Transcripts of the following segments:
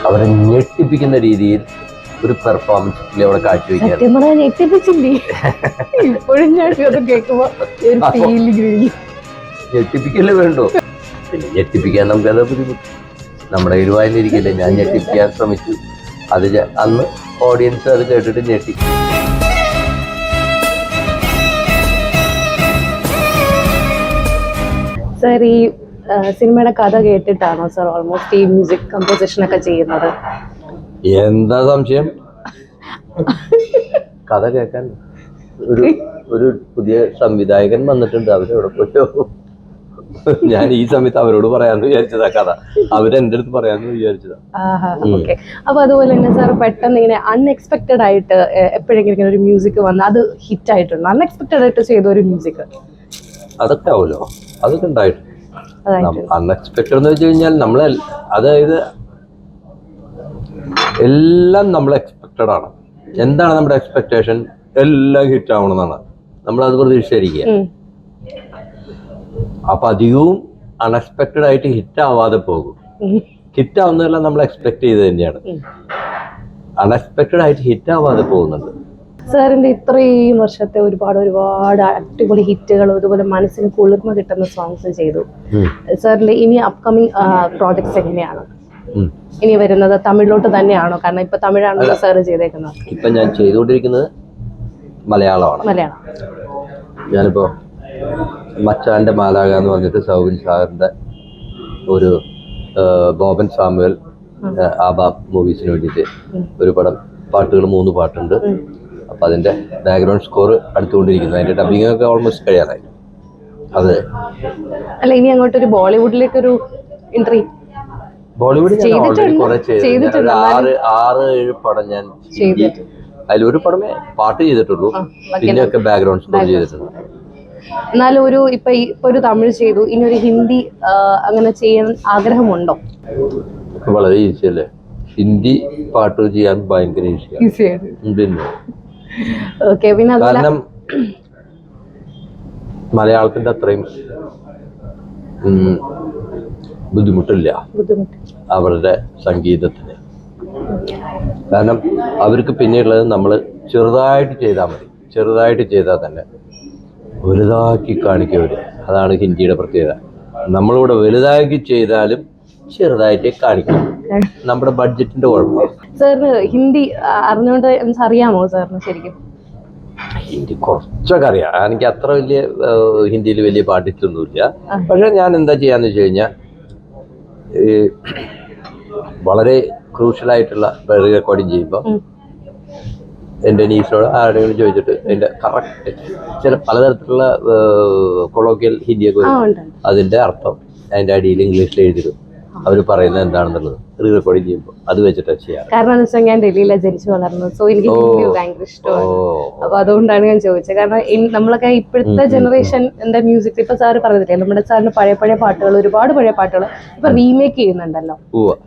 അവരെ ഞെട്ടിപ്പിക്കുന്ന രീതിയിൽ ഒരു പെർഫോമൻസ് അവിടെ കാഴ്ചവെക്കുകയാണ്. ഞെട്ടിപ്പിക്കല്ലേ വേണ്ടോ? ഞെട്ടിപ്പിക്കാൻ നമുക്കത് ബുദ്ധിമുട്ട്. നമ്മുടെ ഇരുവായിരിക്കില്ലേ, ഞാൻ ഞെട്ടിപ്പിക്കാൻ ശ്രമിച്ചു. അത് അന്ന് ഓഡിയൻസ് അത് കേട്ടിട്ട് ഞെട്ടി. സർ, ഈ സിനിമയുടെ കഥ കേട്ടിട്ടാണോ സർ ഓൾമോസ്റ്റ് ഈ മ്യൂസിക് കമ്പോസിഷൻ ഒക്കെ ചെയ്യുന്നത്? എന്താ സംശയം? കഥ കേൾക്കാൻ ഒരു പുതിയ സംവിധായകൻ വന്നിട്ടുണ്ട്. അവരെവിടെ പോയോ? ഞാൻ ഈ സമയത്ത് അവരോട് പറയാന്ന് വിചാരിച്ചതാ കഥ. അവരെന്റെ അടുത്ത് പറയാന്ന് വിചാരിച്ചതാ. അപ്പൊ അതുപോലെ തന്നെ സാർ പെട്ടെന്ന് ഇങ്ങനെ അൺഎക്സ്പെക്ടഡ് ആയിട്ട് എപ്പോഴെങ്കിലും ഇങ്ങനെ ഒരു മ്യൂസിക് വന്ന് അത് ഹിറ്റ് ആയിട്ടുണ്ട്, അൺഎക്സ്പെക്ടഡ് ആയിട്ട് ചെയ്ത ഒരു മ്യൂസിക്? അതൊക്കെ ആവുമല്ലോ, അതൊക്കെ ഉണ്ടായിട്ടുണ്ട്. അൺഎക്സ്പെക്ടഡ് എന്ന് വെച്ച് കഴിഞ്ഞാൽ നമ്മളെ, അതായത് എല്ലാം നമ്മൾ എക്സ്പെക്റ്റഡ് ആണ്. എന്താണ് നമ്മുടെ എക്സ്പെക്ടേഷൻ? എല്ലാം ഹിറ്റ് ആവണമെന്നാണ് നമ്മളത് പ്രതീക്ഷിച്ചിരിക്കുക. അപ്പൊ അധികവും അൺഎക്സ്പെക്റ്റഡ് ആയിട്ട് ഹിറ്റ് ആവാതെ പോകും. ഹിറ്റ് ആവുന്നതെല്ലാം നമ്മൾ എക്സ്പെക്ട് ചെയ്ത് തന്നെയാണ്. അൺഎക്സ്പെക്റ്റഡ് ആയിട്ട് ഹിറ്റ് ആവാതെ പോകുന്നുണ്ട്. സാറിന്റെ ഇത്രയും വർഷത്തെ ഒരുപാട് അടിപൊളി ഹിറ്റുകൾ, അതുപോലെ മനസ്സിന് കുളിർമ കിട്ടുന്ന സോങ്സ് ചെയ്തു. സാറിന്റെ ഇനി അപ്കമിങ് പ്രോജക്ട്സ് എങ്ങനെയാണ്? ഇനി വരുന്നത് തമിഴിലോട്ട് തന്നെയാണോ? കാരണം ഇപ്പൊ തമിഴാണല്ലോ സാർ ചെയ്തേക്കുന്നത്. ഇപ്പൊ ഞാൻ ചെയ്തുകൊണ്ടിരിക്കുന്നത് മലയാളമാണ്. ഞാനിപ്പോ മച്ചാന്റെ മാലാക എന്ന് പറഞ്ഞിട്ട് സൗബിൻ സാറിന്റെ ഒരു ബോബൻ സാമുവൽ ആബ മൂവീസിന് വേണ്ടിയിട്ട് ഒരു പടം, പാട്ടുകൾ 3 പാട്ടുണ്ട്. അപ്പൊ അതിന്റെ ബാക്ക്ഗ്രൗണ്ട് സ്കോർ അടുത്തുകൊണ്ടിരിക്കുന്നു. അതിന്റെ ഡബിങ് ഒക്കെ ഓൾമോസ്റ്റ് കഴിയാറായി. അത് അല്ല, ഇനി അങ്ങോട്ടൊരു ബോളിവുഡിലേക്കൊരു എൻട്രി? ബോളിവുഡ് ഞാൻ ഓൾറെഡി കുറെ ചെയ്തിട്ടുണ്ട്. 6-7 പടം ഞാൻ അതിലൊരു പടമേ പാട്ട് ചെയ്തിട്ടുള്ളൂ. പിന്നെയൊക്കെ ബാക്ക്ഗ്രൗണ്ട് സ്കോർ ചെയ്തിട്ടുണ്ട്. എന്നാലും ഇപ്പൊ ഒരു തമിഴ് ചെയ്തു, ഇനി ഒരു ഹിന്ദി അങ്ങനെ ചെയ്യാൻ ആഗ്രഹമുണ്ടോ? വളരെ ഈസി അല്ലേ? ഹിന്ദി പാട്ട് ചെയ്യാൻ ഭയങ്കര ഈസിയാണ്. കാരണം മലയാളത്തിന്റെ അത്രയും ബുദ്ധിമുട്ടില്ല അവരുടെ സംഗീതത്തിന്. കാരണം അവർക്ക് പിന്നെയുള്ളത് നമ്മൾ ചെറുതായിട്ട് ചെയ്താൽ മതി. ചെറുതായിട്ട് ചെയ്താൽ തന്നെ വലുതാക്കി കാണിക്കവര്. അതാണ് ഹിന്ദിയുടെ പ്രത്യേകത. നമ്മളിവിടെ വലുതാക്കി ചെയ്താലും ചെറുതായിട്ട് കാണിക്കും. നമ്മുടെ ബഡ്ജറ്റിന്റെ കുഴപ്പമാണ്. സാറിന് ഹിന്ദി അറിഞ്ഞുകൊണ്ട് അറിയാമോ സാറിന്? ശരിക്കും ഹിന്ദി കുറച്ചൊക്കെ അറിയാം. എനിക്ക് അത്ര വലിയ ഹിന്ദിയിൽ വലിയ പാഠിച്ചൊന്നുമില്ല. പക്ഷെ ഞാൻ എന്താ ചെയ്യാന്ന് വെച്ച് കഴിഞ്ഞാൽ, വളരെ ക്രൂഷ്യലായിട്ടുള്ള റെക്കോർഡിങ് ചെയ്യുമ്പോൾ എൻ്റെ നീസിനോട് ആരുടെയും ചോദിച്ചിട്ട് അതിൻ്റെ കറക്റ്റ് ചില പലതരത്തിലുള്ള കൊളോക്കിയൽ ഹിന്ദിയൊക്കെ വരും. അതിൻ്റെ അർത്ഥം അതിൻ്റെ അടിയിൽ ഇംഗ്ലീഷിൽ എഴുതിയിടും. അവർ പറയുന്നത് എന്താണെന്നുള്ളത് റീ റെക്കോർഡിങ് ചെയ്യുമ്പോൾ അത് വെച്ചിട്ട് ചെയ്യാം. കാരണം ഞാൻ ഡൽഹിയിലാണ് ജനിച്ചു വളർന്നത്. സോ എനിക്ക് ഹിന്ദി ഭയങ്കര ഇഷ്ടമാണ്. അപ്പൊ അതുകൊണ്ടാണ് ഞാൻ ചോദിച്ചത്. കാരണം നമ്മളൊക്കെ ഇപ്പോഴത്തെ ജനറേഷൻ എന്താ മ്യൂസിക്, ഇപ്പൊ സാറ് പറഞ്ഞില്ലേ, നമ്മുടെ സാറിന് പഴയ പാട്ടുകൾ, ഒരുപാട് പഴയ പാട്ടുകൾ ഇപ്പൊ റീമേക്ക് ചെയ്യുന്നുണ്ടല്ലോ.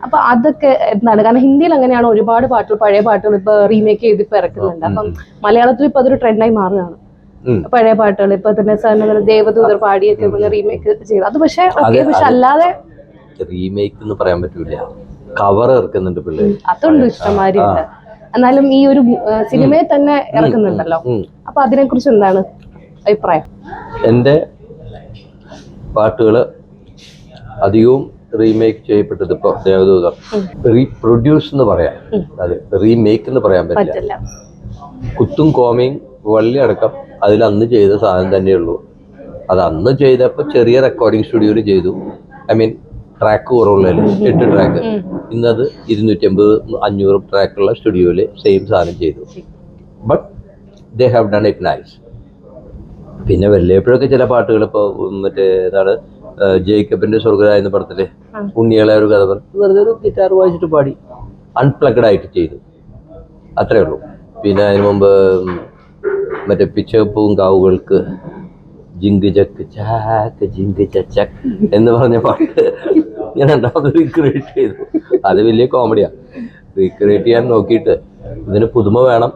അപ്പൊ അതൊക്കെ എന്താണ്? കാരണം ഹിന്ദിയിൽ അങ്ങനെയാണ്, ഒരുപാട് പാട്ടുകൾ, പഴയ പാട്ടുകൾ ഇപ്പൊ റീമേക്ക് ചെയ്ത് ഇപ്പൊ ഇറക്കുന്നുണ്ട്. അപ്പം മലയാളത്തിൽ ഇപ്പൊ അതൊരു ട്രെൻഡായി മാറുകയാണ്. പഴയ പാട്ടുകൾ ഇപ്പൊ തന്നെ സാറിന് ദേവദൂതർ പാടിയൊക്കെ റീമേക്ക് ചെയ്തു. അത് പക്ഷെ അല്ലാതെ റീമേക്ക് എന്ന് പറയാൻ പറ്റൂല, കവർ ഇറക്കുന്നുണ്ട് പിള്ളേർ. അതുണ്ട്, ഇഷ്ടംമാതിരി ഉണ്ട്. എന്നാലും ഈ ഒരു സിനിമയെ തന്നെ ഇറക്കുന്നുണ്ടല്ലോ. അപ്പൊ അതിനെ കുറിച്ച് എന്താണ് അഭിപ്രായം? എൻ്റെ പാട്ടുകൾ അധികവും റീമേക്ക് ചെയ്യപ്പെട്ടത് ഇപ്പൊ ദേവദൂതർ റീപ്രൊഡ്യൂസ് എന്ന് പറയാം, അത് റീമേക്ക് എന്ന് പറയാൻ പറ്റില്ല. കുത്തും കോമയും വള്ളി അടക്കം അതിൽ അന്ന് ചെയ്ത സാധനം തന്നെയുള്ളൂ. അത് അന്ന് ചെയ്തപ്പോൾ ചെറിയ റെക്കോർഡിംഗ് സ്റ്റുഡിയോയിൽ ചെയ്തു. ഐ മീൻ ട്രാക്ക് കുറവുള്ളതിൽ 8 ട്രാക്ക്. ഇന്നത് 250-500 ട്രാക്കുള്ള സ്റ്റുഡിയോയിൽ സെയിം സാധനം ചെയ്തു. But they have done it nice. പിന്നെ വല്ലപ്പോഴൊക്കെ ചില പാട്ടുകൾ ഇപ്പോൾ മറ്റേ ഏതാണ് ജേക്കബിന്റെ സ്വർഗരായ എന്ന പടത്തില് ഉണ്ണികളെ ഒരു കഥ പറഞ്ഞു വെറുതെ ഒരു ഗിറ്റാർ വായിച്ചിട്ട് പാടി അൺപ്ലഗ്ഡ് ആയിട്ട് ചെയ്തു, അത്രേ ഉള്ളൂ. പിന്നെ അതിന് മുമ്പ് മറ്റേ പിച്ചപ്പൂവും കാവുകൾക്ക് ജിങ്ക് ചക്ക് ചാക്ക് ജിങ്ക് ചക്ക് എന്ന് പറഞ്ഞ പാട്ട് ഞാൻ രണ്ടാമത് റീക്രിയേറ്റ് ചെയ്തു. അത് വലിയ കോമഡിയാ. റീക്രിയേറ്റ് ചെയ്യാൻ നോക്കിയിട്ട് ഇതിന് പുതുമ വേണം.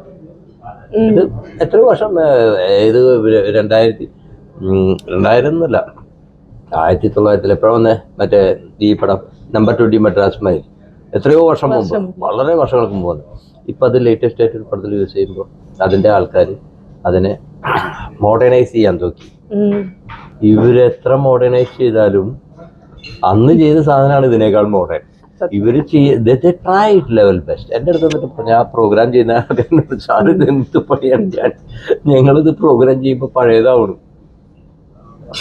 ഇത് എത്ര വർഷം, ഇത് 2000 എന്നല്ല, 1900 എപ്പോഴാ വന്നേ മറ്റേ ഈ പടം നമ്പർ 20 മദ്രാസ് മൈൽ, എത്രയോ വർഷം മുമ്പ്, വളരെ വർഷങ്ങൾക്ക് മുമ്പ് വന്നു. ഇപ്പം അത് ലേറ്റസ്റ്റ് ആയിട്ട് ഒരു പടത്തിൽ യൂസ് ചെയ്യുമ്പോൾ അതിൻ്റെ ആൾക്കാർ അതിനെ മോഡേണൈസ് ചെയ്യാൻ നോക്കി. ഇവരെത്ര മോഡേണൈസ് ചെയ്താലും അന്ന് ചെയ്ത സാധനമാണ് ഇതിനേക്കാൾ മോഡേൺ. ഇവര് ട്രൈ ഇറ്റ് ലെവൽ ബെസ്റ്റ്. എൻ്റെ അടുത്ത് വന്നിട്ട് ഞാൻ പ്രോഗ്രാം ചെയ്യുന്ന സാറ് എന്ത് പണിയാണ്, ഞങ്ങളിത് പ്രോഗ്രാം ചെയ്യുമ്പോൾ പഴയതാവണം.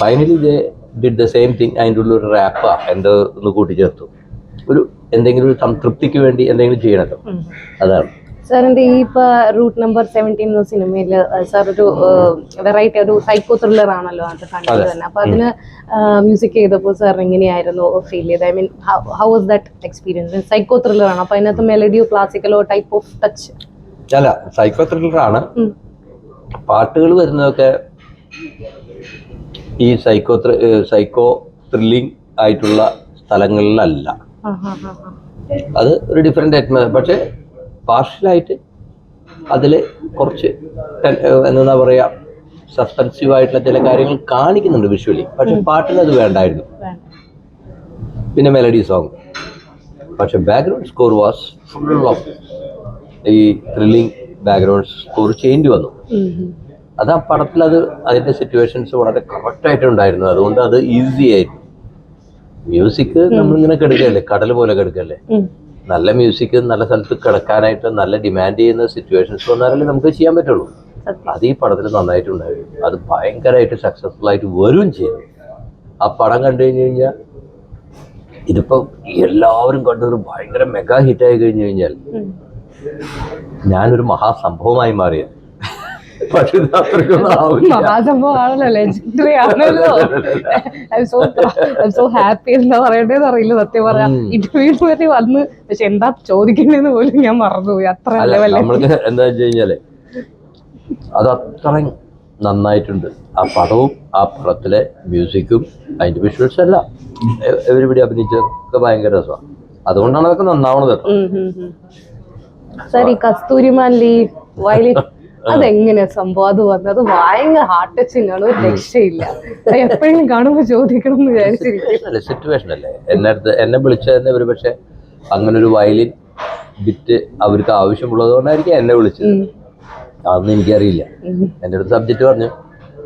Finally they did the same thing. അതിൻ്റെ ഉള്ളിൽ ഒരു റാപ്പ് എന്തോ ഒന്ന് കൂട്ടിച്ചേർത്തു. ഒരു എന്തെങ്കിലും ഒരു സംതൃപ്തിക്ക് വേണ്ടി എന്തെങ്കിലും ചെയ്യണല്ലോ, അതാണ്. സാറിന്റെ ഈ ഇപ്പൊ റൂട്ട് നമ്പർ 17 എന്ന സിനിമയിൽ സാർ ഒരു വെറൈറ്റി ഒരു സൈക്കോ ത്രില്ലർ ആണല്ലോ അത് കണ്ടത് തന്നെ. അപ്പൊ അതിന് മ്യൂസിക് ചെയ്തപ്പോൾ സാർ എങ്ങനെയായിരുന്നു ഫീൽ ചെയ്തത്? I mean how was that experience? Psycho thriller ആണ്, അപ്പൊ അതിനകത്ത് മെലഡിയോ ക്ലാസിക്കലോ ടൈപ്പ് ഓഫ് ടച്ച്? അല്ല, സൈക്കോ ത്രില്ലർ ആണ്. പാട്ടുകൾ വരുന്നതൊക്കെ ഈ സൈക്കോ ത്രില്ലിംഗ് ആയിട്ടുള്ള സ്ഥലങ്ങളിലല്ല. അത് ഒരു ഡിഫറെന്റ് അറ്റ്മോസ്ഫിയർ. പക്ഷെ പാർഷ്യലായിട്ട് അതിൽ കുറച്ച് എന്താ പറയുക, സസ്പെൻസീവ് ആയിട്ടുള്ള ചില കാര്യങ്ങൾ കാണിക്കുന്നുണ്ട് വിഷ്വലി. പക്ഷെ പാട്ടിൽ അത് വേണ്ടായിരുന്നു. പിന്നെ മെലഡി സോങ്. പക്ഷെ background score was full of ഈ ത്രില്ലിംഗ് ബാക്ക്ഗ്രൗണ്ട് സ്കോർ ചേഞ്ച് വന്നു. അത് ആ പടത്തിൽ അതിൻ്റെ സിറ്റുവേഷൻസ് വളരെ കറക്റ്റായിട്ടുണ്ടായിരുന്നു. അതുകൊണ്ട് അത് ഈസി ആയിരുന്നു. മ്യൂസിക് നമ്മളിങ്ങനെ കിടക്കല്ലേ, കടൽ പോലെ കിടക്കല്ലേ. നല്ല മ്യൂസിക് നല്ല സ്ഥലത്ത് കിടക്കാനായിട്ട് നല്ല ഡിമാൻഡ് ചെയ്യുന്ന സിറ്റുവേഷൻസ് വന്നാലല്ലേ നമുക്ക് ചെയ്യാൻ പറ്റുള്ളൂ. അത് ഈ പടത്തിൽ നന്നായിട്ടുണ്ടായിരുന്നു. അത് ഭയങ്കരമായിട്ട് സക്സസ്ഫുൾ ആയിട്ട് വരും ചെയ്തു. ആ പടം കണ്ടു കഴിഞ്ഞു കഴിഞ്ഞാൽ ഇതിപ്പോൾ എല്ലാവരും കണ്ടൊരു ഭയങ്കര മെഗാ ഹിറ്റായി കഴിഞ്ഞു കഴിഞ്ഞാൽ ഞാനൊരു മഹാസംഭവമായി മാറിയത്. പക്ഷെ മഹാസംഭവമാണല്ലോ, ലെജൻഡറി ആണല്ലോ. സോ ഹാപ്പി എന്താ പറയണ്ടേന്ന് അറിയില്ല സത്യം പറയാം. ഇന്റർവ്യൂവിന് വേണ്ടി വന്ന് പക്ഷെ എന്താ ചോദിക്കണേന്ന് പോലും ഞാൻ മറന്നുപോയി. അത്ര നമ്മൾക്ക് എന്താ വെച്ച് കഴിഞ്ഞാല് അത് അത്രയും നന്നായിട്ടുണ്ട്. ആ പടവും ആ പടത്തിലെ മ്യൂസിക്കും അതിന്റെ വിഷ്വൽസ് എല്ലാം എവരിബഡി അഭിനയിച്ചൊക്കെ ഭയങ്കര രസമാണ്. അതുകൊണ്ടാണ് അതൊക്കെ നന്നാവണത്. സാർ ഈ കസ്തൂരിമാൻ ലീവ് വയലിൻ അതെങ്ങനെയാ സംഭവം? അത് വന്നത് ഭയങ്കര ഹാർട്ട് ടച്ചിങ് ആണ്, ഒരു രക്ഷയില്ല. എപ്പോഴെങ്കിലും കാണുമ്പോൾ ചോദിക്കണം എന്ന് വിചാരിച്ചിരിക്കും. സിറ്റുവേഷൻ അല്ലേ. എന്നെ വിളിച്ചതന്നെ ഒരു പക്ഷെ അങ്ങനെ ഒരു വയലിൻ ബിറ്റ് അവർക്ക് ആവശ്യമുള്ളത് കൊണ്ടായിരിക്കും എന്നെ വിളിച്ചത്. അതൊന്നും എനിക്കറിയില്ല. എൻ്റെ അടുത്ത് സബ്ജക്റ്റ് പറഞ്ഞു,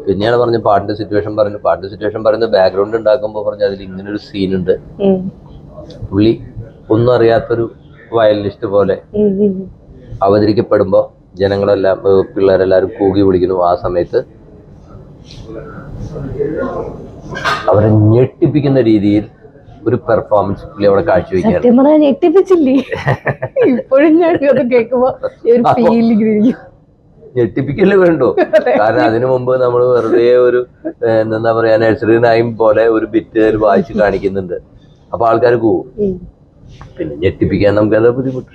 പിന്നെയാണ് പറഞ്ഞു പാട്ടിന്റെ സിറ്റുവേഷൻ പറഞ്ഞു. പാട്ടിന്റെ സിറ്റുവേഷൻ പറയുന്നത് ബാക്ക്ഗ്രൗണ്ട് ഉണ്ടാക്കുമ്പോൾ പറഞ്ഞു അതിൽ ഇങ്ങനൊരു സീനുണ്ട്. പുള്ളി ഒന്നും അറിയാത്തൊരു വയലിനിസ്റ്റ് പോലെ അവതരിക്കപ്പെടുമ്പോൾ ജനങ്ങളെല്ലാം പിള്ളേരെല്ലാവരും കൂകി വിളിക്കുന്നു. ആ സമയത്ത് അവരെ ഞെട്ടിപ്പിക്കുന്ന രീതിയിൽ ഒരു പെർഫോമൻസ് പുള്ളി അവിടെ കാഴ്ചവെക്കുകയാണ്. ഞെട്ടിപ്പിച്ചില്ലേ? ഇപ്പോഴും ഞാൻ അത് കേൾക്കുമ്പോ ഞെട്ടിപ്പിക്കല്ലേ വേണ്ടോ? കാരണം അതിനു മുമ്പ് നമ്മൾ വെറുതെ ഒരു എന്താ പറയാ നഴ്സറി നൈം പോലെ ഒരു ബിറ്റ് വായിച്ച് കാണിക്കുന്നുണ്ട്. അപ്പൊ ആൾക്കാർ പോവും. പിന്നെ ഞെട്ടിപ്പിക്കാൻ നമുക്കത് ബുദ്ധിമുട്ട്.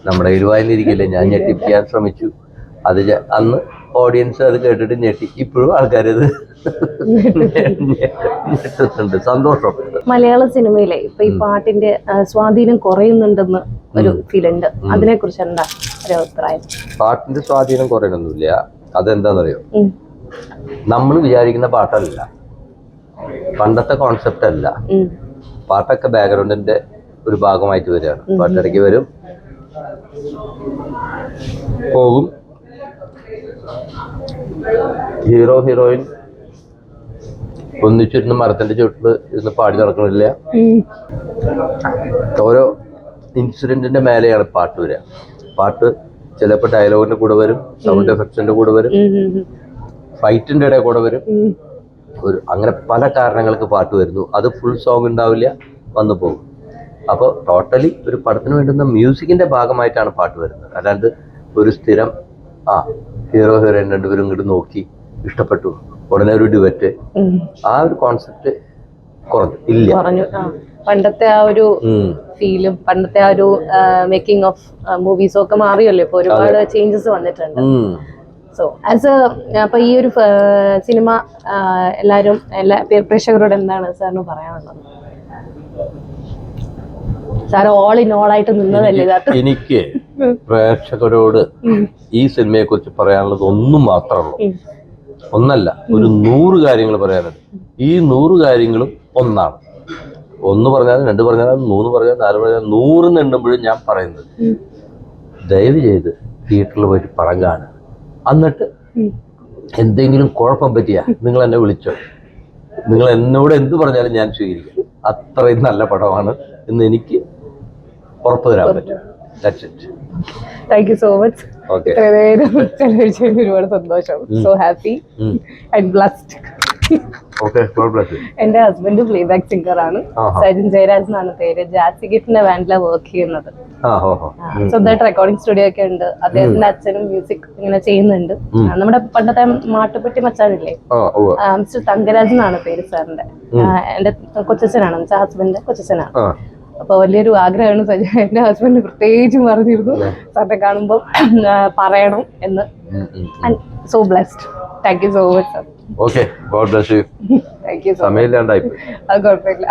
നമ്മുടെ കയ്യിൽ വായിലിരിക്കില്ലേ. ഞാൻ ഞെട്ടിപ്പിക്കാൻ ശ്രമിച്ചു. അത് അന്ന് ഓഡിയൻസ് അത് കേട്ടിട്ട് ഞെട്ടി. ഇപ്പോഴും ആൾക്കാരത് ഞെട്ടുന്നുണ്ട്. സന്തോഷം. മലയാള സിനിമയിലെ ഇപ്പൊ ഈ പാട്ടിന്റെ സ്വാധീനം കുറയുന്നുണ്ടെന്ന് ഒരു ഫീൽ ഉണ്ട്. അതിനെ കുറിച്ച് എന്താ ഒരു അഭിപ്രായം? പാട്ടിന്റെ സ്വാധീനം കുറയണമെന്നില്ല. അതെന്താണെന്നറിയോ, നമ്മൾ വിചാരിക്കുന്ന പാട്ടല്ല, പണ്ടത്തെ കോൺസെപ്റ്റ് അല്ല. പാട്ടൊക്കെ ബാക്ക്ഗ്രൗണ്ടിന്റെ ഒരു ഭാഗമായിട്ട് വരികയാണ്. പാട്ടിടയ്ക്ക് വരും, പോകും. ഹീറോ ഹീറോയിൻ ഒന്നിച്ചിരുന്ന് മരത്തിന്റെ ചുവട്ടിൽ ഇരുന്ന് പാടി നടക്കണില്ല. ഓരോ ഇൻസിഡന്റിന്റെ മേലെയാണ് പാട്ട് വരിക. പാട്ട് ചിലപ്പോൾ ഡയലോഗിന്റെ കൂടെ വരും, സൗണ്ട് എഫക്ട്സിന്റെ കൂടെ വരും, ഫൈറ്റിന്റെ ഇടയിൽ കൂടെ വരും. അങ്ങനെ പല കാരണങ്ങൾക്ക് പാട്ട് വരുന്നു. അത് ഫുൾ സോങ് ഉണ്ടാവില്ല, വന്നു പോകും. അപ്പോൾ ടോട്ടലി ഒരു പടത്തിന് വേണ്ടുന്ന മ്യൂസിക്കിന്റെ ഭാഗമായിട്ടാണ് പാട്ട് വരുന്നത്. അല്ലാണ്ട് ഒരു സ്ഥിരം ഹീറോ ഹീറോയിൻ രണ്ടുപേരും ഇങ്ങോട്ട് നോക്കി ഇഷ്ടപ്പെട്ടു ഉടനെ ഒരു ഡുവറ്റ്, ആ ഒരു കോൺസെപ്റ്റ് കുറഞ്ഞു. പണ്ടത്തെ ആ ഒരു ഫീലും പണ്ടത്തെ ആ ഒരു മേക്കിംഗ് ഓഫ് മൂവീസും ഒക്കെ മാറിയല്ലോ. ഇപ്പൊ ഒരുപാട് ചേഞ്ചസ് വന്നിട്ടുണ്ട്. സോ ആസ് അപ്പൊ ഈ ഒരു സിനിമ എല്ലാവരും എല്ലാ പ്രേക്ഷകരോട് എന്താണ് സാറിന് പറയാനുള്ളത്? സാർ ഓൾ ഇൻ ഓൾ ആയിട്ട് നിന്നതല്ലേ? എനിക്ക് പ്രേക്ഷകരോട് ഈ സിനിമയെ കുറിച്ച് പറയാനുള്ളത് ഒന്നും മാത്രമേ ഒന്നല്ല, ഒരു 100 കാര്യങ്ങൾ പറയാനുണ്ട്. ഈ 100 കാര്യങ്ങളും ഒന്നാണ്. 1 പറഞ്ഞാലും 2 പറഞ്ഞാലും 3 പറഞ്ഞാലും 4 പറഞ്ഞാലും 100 എണ്ണുമ്പോഴും ഞാൻ പറയുന്നത് ദയവ് ചെയ്ത് തിയേറ്ററിൽ പോയിട്ട് പടം കാണുക. എന്നിട്ട് എന്തെങ്കിലും കുഴപ്പം പറ്റിയാ നിങ്ങൾ എന്നെ വിളിച്ചോ, നിങ്ങൾ എന്നോട് എന്ത് പറഞ്ഞാലും ഞാൻ സ്വീകരിക്കാം. അത്രയും നല്ല പടമാണ് എന്ന് എനിക്ക് ഉറപ്പ് തരാൻ പറ്റും. That's it. Thank you so much. Okay. ചെലവഴിച്ചതിന് ഒരുപാട് സന്തോഷം. So happy and blessed. Okay, God bless you. എന്റെ ഹസ്ബൻഡ് പ്ലേബാക്ക് സിംഗർ ആണ്. സജിൻ ജയരാജ് എന്നാണ് പേര്. ജാസി ഗിഫ്റ്റിന്റെ ബാൻഡിലാണ് വർക്ക് ചെയ്യുന്നത്. സ്വന്തമായിട്ട് റെക്കോർഡിംഗ് സ്റ്റുഡിയോ ഒക്കെ ഉണ്ട്. അദ്ദേഹത്തിന്റെ അച്ഛനും മ്യൂസിക് ഇങ്ങനെ ചെയ്യുന്നുണ്ട്. നമ്മുടെ പണ്ടത്തെ മാട്ടുപ്പെട്ടി മച്ചാനില്ലേ, മിസ്റ്റർ തങ്കരാജ് എന്നാണ് പേര് സാറിന്റെ. എന്റെ കൊച്ചച്ഛനാണ്, ഹസ്ബൻഡിന്റെ കൊച്ചച്ഛനാണ്. അപ്പൊ വലിയൊരു ആഗ്രഹമാണ് എന്റെ ഹസ്ബൻഡ് പ്രത്യേകിച്ചും പറഞ്ഞിരുന്നു സാറിനെ കാണുമ്പോൾ പറയണം എന്ന്. So blessed. Thank you so much sir. Okay, God bless you. Thank you so much. സമയമില്ലാണ്ടായി. അത് കുഴപ്പമില്ല.